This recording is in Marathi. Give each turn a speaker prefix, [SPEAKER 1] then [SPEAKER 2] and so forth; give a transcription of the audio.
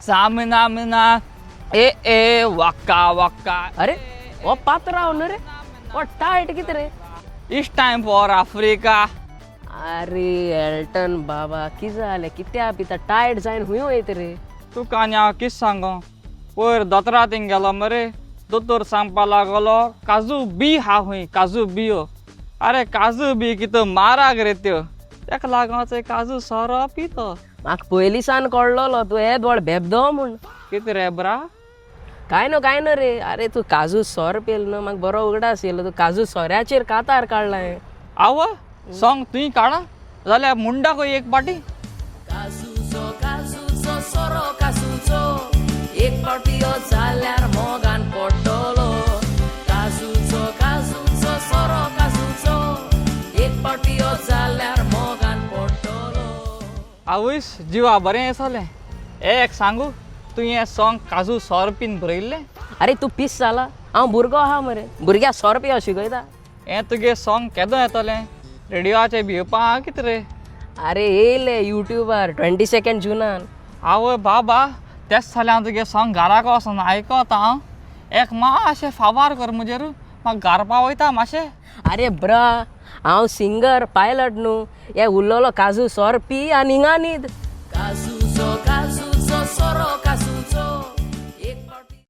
[SPEAKER 1] सामना मना ए वक्का वक्का.
[SPEAKER 2] अरे वो पात्राव न रे वो टाइट किती रे
[SPEAKER 1] इट्स टाइम फॉर आफ्रिका.
[SPEAKER 2] अरे एल्टन बाबा किती झाले कित्या पिता टाइट जाईन हुयो येते रे
[SPEAKER 1] तू कान्या किस सांगो पयर दोतोरातीं गेलो मरे दोतोर सांगपा लागलो काजू बी हा हुई काजू बियो. अरे काजू बी कितें माराक रे त्यो तेका लागोन ते काजू सोरो पितो.
[SPEAKER 2] म्हाका पयलींसान कळलोलो तू हे व्हड भेबदो म्हूण
[SPEAKER 1] कितें रे ब्रा.
[SPEAKER 2] काय नो रे अरे तू काजू सोर पेल न्हू म्हाका बरो उगडास येयलो तू काजू सोऱ्याचेर कातार काडलाय
[SPEAKER 1] आव सॉंग तुई काडा जाल्यार मुंडाको एक पाटी.
[SPEAKER 2] काजूचो सोरो काजूचो एक पाटियो जाल्यार मोगान पडटलो. काजूचो सोरो काजूचो एक पाटियो जाल्यार मोगान पडटलो.
[SPEAKER 1] आवयस जिवा बरें येसोलें. एक सांगू तुवें हें सॉंग काजू सोर पीन बरयल्लें.
[SPEAKER 2] अरे तू पीस जाला हांव भुरगो आहा मरे भुरग्याक 100 रुपया शिकयता.
[SPEAKER 1] हें तुगे सॉंग केदो येतोलें रेडिओचेर भिवपा कितें रे.
[SPEAKER 2] अरे येयले युट्यूबार 22 जुनान.
[SPEAKER 1] आवय बाबा तेच जाल्यार हांव तुगे सॉंग घराक वचोन आयकता हांव. एक मातशें फावार कर म्हजेर म्हाका गारपा वयता मातशें.
[SPEAKER 2] अरे ब्रा हांव सिंगर पायलट न्हू हे उरलोलो काजू सोर पी आनी हिंगा न्हीद